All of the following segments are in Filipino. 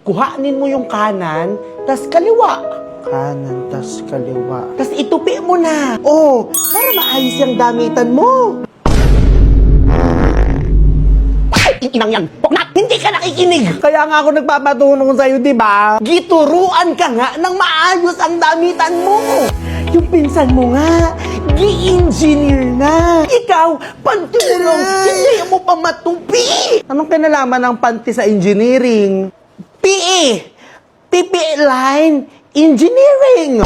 kuhanin mo yung kanan, tas kaliwa. Kanan, tas kaliwa. Tas itupi mo na. Oh, para maayos yung damitan mo. Ay, inang yan. Poknat, hindi ka nakikinig. Kaya nga ako nagpapatunong sa'yo, di ba? Gituruan ka nga ng maayos ang damitan mo. Yung pinsan mo nga, gi-engineer na. Ikaw, panty mo lang, hindi mo pa matupi. Anong kinalaman ng panty sa engineering? PE! PPE line, engineering!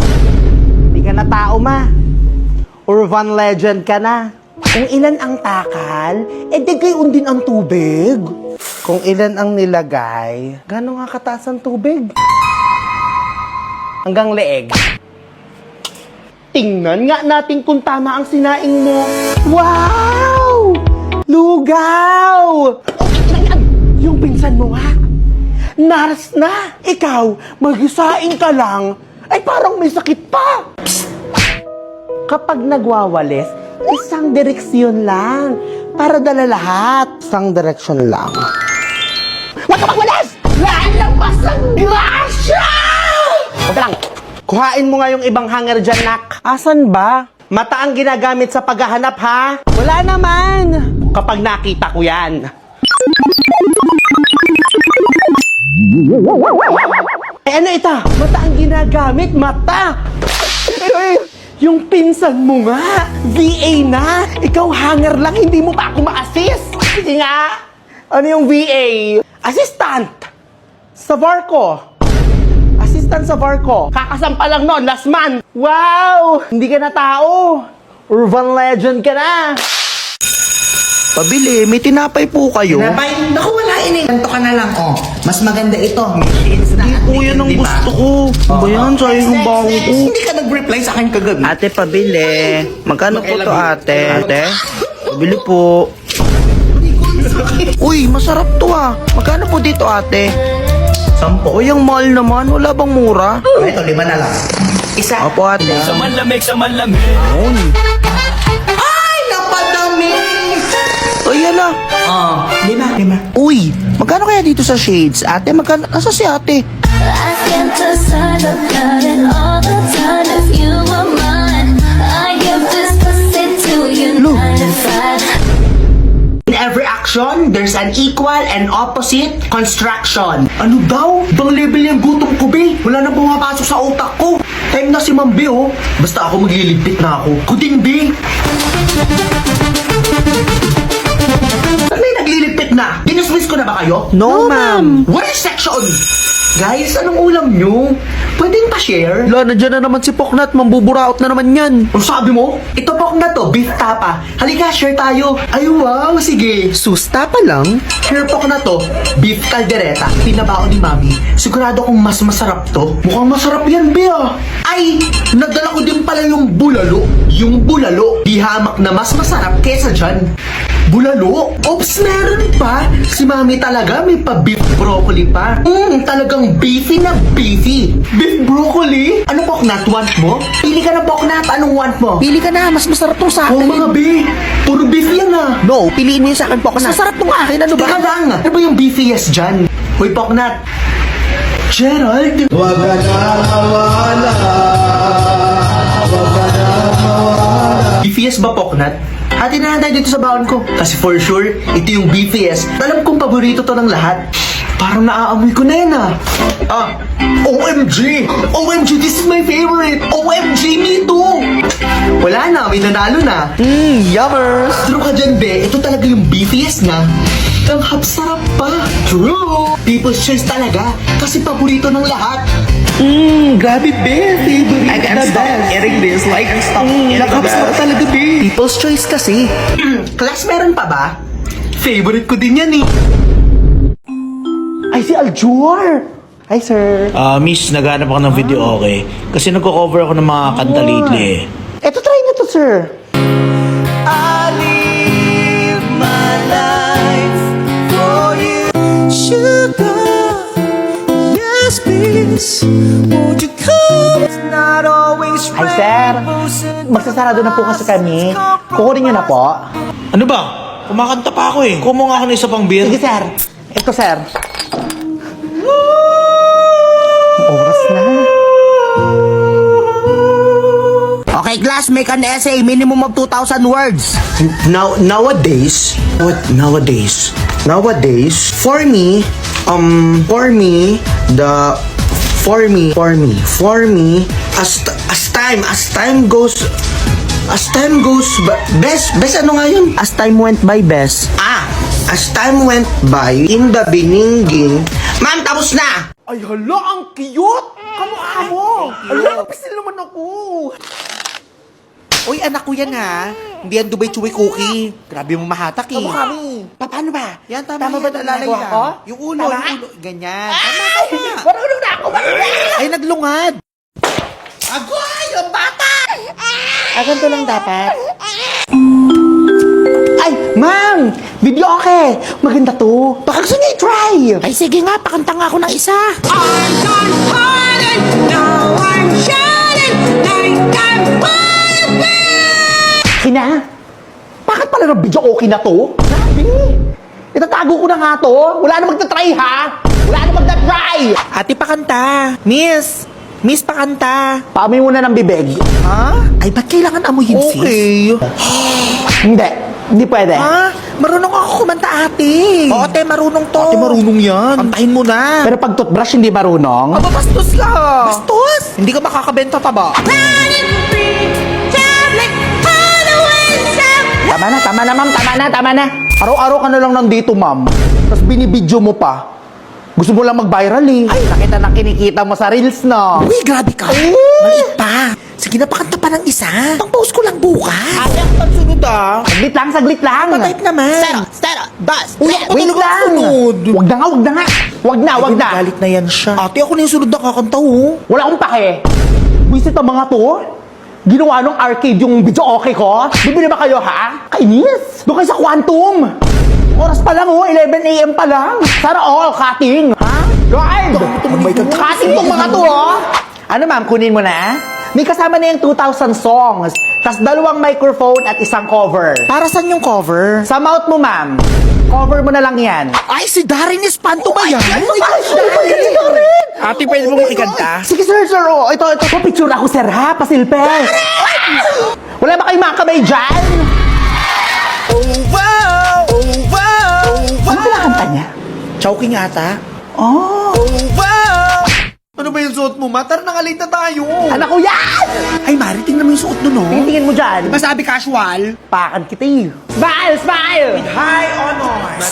Hindi ka na tao, ma. Urban legend ka na. Kung ilan ang takal, di gayon din ang tubig. Kung ilan ang nilagay, gano'n nga kataas ang tubig? Hanggang leeg. Tingnan nga natin kung tama ang sinaing mo. Wow! Lugaw! Yung pinsan mo nga, nars na. Ikaw, mag-isaing ka lang, ay parang may sakit pa. Psst! Kapag nagwawalis, isang direksyon lang. Para dala lahat. Isang direksyon lang. Huwag ka magwalis! Lalabas ang grasya! Huwag lang. Kuhain mo nga yung ibang hanger dyan, nak. Asan ba? Mata ang ginagamit sa paghahanap, ha? Wala naman. Kapag nakita ko yan. Eh, ano ito? Mata ang ginagamit, mata. Yung pinsan mo nga, VA na. Ikaw hanger lang, hindi mo pa ako ma-assist. Sige nga. Ano yung VA? Assistant. Sa barko. Assistant sa barko. Kakasampa lang noon, last month. Wow! Hindi ka na tao. Urban legend ka na. Pabili, may tinapay po kayo. Tinapay? Naku, wala ini. Ganto ka na lang, oh. Mas maganda ito. May shades na. Po yan ang Diba? gusto ko. Ba yan? Sayang ang baho ko. Hindi ka nag-reply sa akin kagabi. Ate, pabili. Magkano po to, ate? Ate? Pabili po. Uy, masarap to ah. Magkano po dito, ate? 10. Uy, ang mahal naman. Wala bang mura? Ito, 5 na lang. Isa. Opo, ate. Sa malamig. Ayun. Ay, napadami! Ay, ala. Oh, 5. Uy, magkano kaya dito sa shades? Ate, magkano? Nasa si ate? I can't decide about it all the time. If you were mine, I give this pussy to you. Look. 9 to 5. In every action, there's an equal and opposite construction. Ano daw? Ibang level yung gutom ko, be. Wala na pumapasok sa utak ko. Time na si Ma'am B, oh. Basta ako magliligpit na ako. Kuding, B. May nagliligpit na. Ginuswis ko na ba kayo? No, ma'am. What is section? Guys, anong ulam nyo? Pwedeng pa-share? Wala, nandiyan na naman si Poknat. Mambuburaot na naman yan. Ano sabi mo? Ito po na to, beef tapa. Halika, share tayo. Ay, wow, sige. Susta pa lang. Share po na to, beef caldereta. Pinabao ni Mami. Sigurado kong mas masarap to. Mukhang masarap yan, Bea. Ay, nagdala ko din pala yung bulalo. Yung bulalo, di hamak na mas masarap kesa dyan. Bulalo? Ops, meron pa. Si Mami talaga may pa-beef broccoli pa. Talagang beefy na beefy. Beef broccoli? Ano poknat, want mo? Pili ka na poknat, anong want mo? Pili ka na, mas masarap tong sa Oh akin. mga be, puro beef yan ah. No, piliin mo yung sa akin, Poknat. Masarap tong akin, ano ba? Teka lang, ano ba yung beefiest dyan? Hoy poknat. Gerald! Huwag ka na mawala. Beefiest ba poknat? Hati na tayo dito sa baon ko. Kasi for sure, ito yung beefiest. Alam kong paborito to ng lahat. Parang naaamoy ko na yan ah. OMG! OMG, this is my favorite! OMG, me too! Wala na, may nanalo na. Yummers! True ka dyan, be. Ito talaga yung beefiest na. Ang hapsarap pa. True! People's choice talaga. Kasi paborito ng lahat. Grabe, be. Favorite I can't stop eating this. Like, stop eating Nakapsarap talaga, be. People's choice kasi. Class, meron pa ba? Favorite ko din yan eh. Ay, si Aljur. Hi, sir. Miss, naghanap ako ng video, okay? Kasi nagko-cover ako ng mga kanta lately eh. Eto, try na to, sir. I live my life for you. Sugar, yes, please. Won't you come? It's not always Hi, sir. Magsasarado na po kasi kami. Kukunin niyo na po. Ano ba? Kumakanta pa ako eh. Kumo nga ako ng isa pang beer. Sige, sir. Ito, sir. my class make an essay minimum of 2,000 words. Nowadays, for me, as time goes by, best ano nga yun? As time went by, bes. As time went by, in the bininging, ma'am, tapos na! Ay, hala, ang cute! Kamukha mo! Ala, napisil naman ako! Uy, anak ko yan ha. Hindi yan Dubai Chewy Cookie. Grabe mo mahatak eh. Kamukha mo. Paano ba? Yan, tama Tama yan. ba nalalay Ginagawa lang? ko? Yung ulo, Tama? yung ulo. Ganyan. Tama. Marunong na ako! Ay, naglungad. Agoy, yung bata! Ganito lang dapat. Ay, ma'am! Video okay! Maganda to. Baka gusto niya i-try! Ay, sige nga, pakanta nga ako ng isa. Kina? Bakit pala ng video okay na to? Grabe! Itatago ko na nga to. Wala na magta-try ha! Wala na magta-try! Ate, pakanta. Miss, pakanta. Paamoy muna ng bibig. Ha? Ay, ba't kailangan amuyin, sis? Okay. Hindi. Hindi pwede. Ha? Marunong ako kumanta, ate. Oo, ate, marunong to. Ate, marunong yan. Kantahin mo na. Pero pag toothbrush hindi marunong. Aba, bastos ka. Bastos? Hindi ka makakabenta pa ba? Tama na ma'am, tama na. Araw-araw ka na lang nandito ma'am. Tapos binibidyo mo pa. Gusto mo lang mag-viral eh. Ay, nakita na kinikita mo sa reels no. Uy, grabe ka. Ay! Maliit pa. Sige na, pakanta pa ng isa. Pang-post ko lang bukas. Ate, ang pagsunod ah. Saglit lang. Patype naman. Uy, wait lang. Wag na. Galit na yan siya. Ate, ako na yung sunod na kakanta, oh. Wala akong pake. Visit ang mga to. Ginawa nung arcade yung video okay ko. Bibili ba kayo ha? Kainis. Doon kayo sa Quantum. Oras pa lang oh, 11 a.m. pa lang. Sana all cutting. Ha? Guard! Oh my God. Cutting tong mga to oh. Ano ma'am, kunin mo na? May kasama na yung 2,000 songs. Tas 2 microphone at isang cover. Para saan yung cover? Sa mouth mo ma'am. Cover mo na lang yan. Ay, si Darin Espanto ba yan? Ate, pwede mo ikanta? Sige sir. Oh, ito. Picture ako sir ha, pasilpe. Wala ba kayong mga kamay dyan? Ano kinakanta niya? Chowking ata. Oh, Ano ba yung suot mo, ma? Tara, nangalate na tayo. anak ko yan! Ay, Mari, tingnan mo yung suot nun, no? Tingin mo dyan. Masabi casual. Pakan kita eh. Smile! High honors.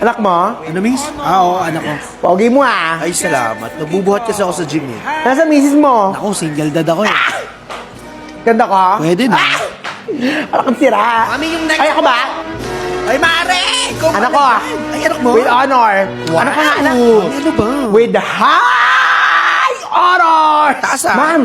Anak mo? Ano, miss? Oo, anak ko. Pogi mo ah. Ay, salamat. Nabubuhat kasi ako sa gym, eh. Nasa misis mo? Ako, single dad ako, eh. Ganda ka? Pwede na. Anak kang sira. Mami, yung next Ay, ako ba? Ay, Mare! Ikaw Anak pala ko, ah. yan. Ay, anak mo? With honor. Wow. Ano ka nga, anak? Mami, ano ba? With high honor! Taas, ah. Ma'am,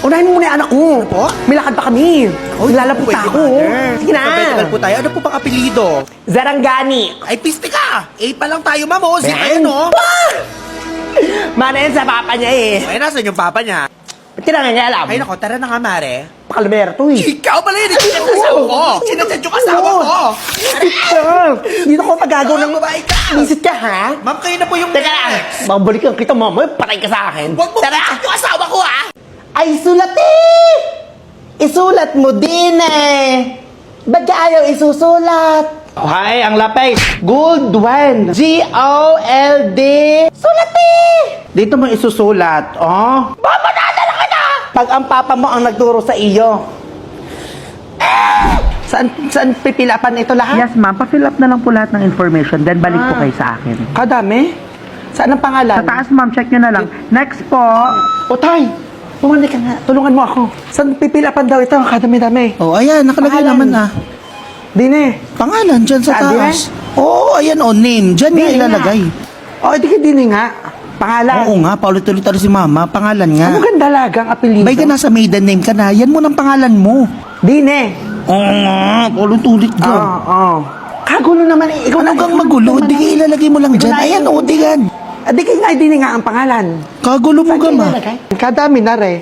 unahin mo muna yung anak ko. po? May lakad pa kami. Lalapunta Pwede, ako. mother. Sige na. Pabetical po tayo. Ano po pang apelido? Zarangani. Ay, piste ka! A pa lang tayo, ma'am, oh. Zip, Ben. ayun, oh. Mana yan sa papa niya eh. Ay, nasan yung papa niya? Ba't ka na nga alam? Ay, nako, tara na nga, Mare. Pakalmer to eh. Ikaw pala yun! Sinasad yung asawa ko! Sinasad yung asawa ko! Dito ko magagaw ng... Babae ka! Visit ka ha? Ma'am, kayo na po yung Teka lang, next! babalikan kita mama, patay ka sa akin. Huwag mo Tara! pisit yung asawa ko, ha! Ay, sulat eh! Isulat mo din eh! Ba't ka ayaw isusulat? Ay, ang lapay. Good one. G-O-L-D. Sulat eh! Dito mo isusulat, oh. Babanada na kita! Pag ang papa mo ang nagturo sa iyo. Saan pipilapan ito lahat? Yes, ma'am. Pa-fill up na lang po lahat ng information. Then balik po kayo sa akin. Kadami? Saan ang pangalan? Sa taas, ma'am. Check nyo na lang. Next po. O tay, bumalik ka nga. Tulungan mo ako. Saan pipilapan daw ito? Ang kadami-dami. Oh, ayan, nakalagay Pangalan. naman na. Dine. Pangalan dyan sa Saan, taas. Oo, ayan, oh, name. Dyan nga Dine ilalagay. O, di ka dine nga. Pangalan. Oo nga, paulit-ulit si mama. Pangalan nga. Ano ganda lagang apelido? May ka nasa maiden name ka na. Yan mo ng pangalan mo. Dine. Oo nga, paulit-ulit Oo, ka. oo. Kagulo naman eh. Ikaw Ano kang magulo? Di ka ilalagay mo lang dyan. Ayan, oh, di yan. Di ka nga dine nga ang pangalan. Kagulo mo Saan ka, ka ma. ilalagay? Kadami na re.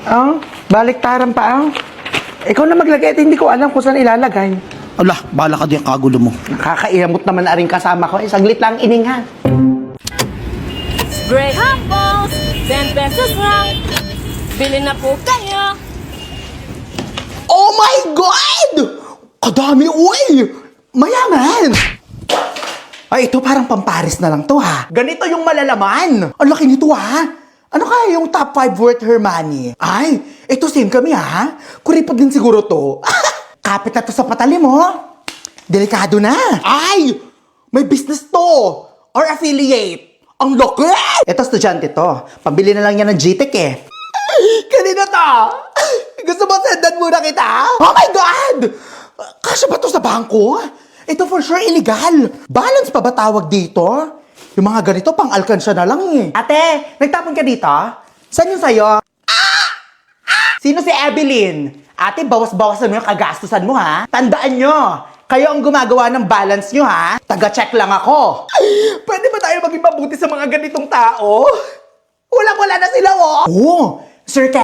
Oh, baliktaran pa oh. Ikaw na maglagay at hindi ko alam kung saan ilalagay. Ala, bala ka din kagulo mo. Nakakairamot naman na rin kasama ko. Saglit lang ining ha. Graham Balls, 10 pesos lang. Bili na po kayo. Oh my God! Kadami, uy! Mayaman! Ay, ito parang pamparis na lang to, ha? Ganito yung malalaman. Ang laki nito, ha? Ano kaya yung top 5 worth her money? Ay, ito same kami, ha? Kuripot din siguro to. Kapit na to sa patali mo. Delikado na. Ay! May business to! Or affiliate. Ang laki! Ito, estudyante to. Pambili na lang yan ng GTEC, eh. Kanina to! Gusto mo sendan muna kita? Oh my God! Kasya ba to sa bangko? Ito for sure illegal. Balance pa ba tawag dito? Yung mga ganito, pang-alkansya na lang eh. Ate, nagtapon ka dito? Saan yung sayo? Sino si Evelyn? Ate, bawas-bawasan mo yung kagastusan mo, ha? Tandaan nyo, kayo ang gumagawa ng balance nyo, ha? Taga-check lang ako. Pwede ba tayo maging mabuti sa mga ganitong tao? Wala na sila, oh! Oo, Sir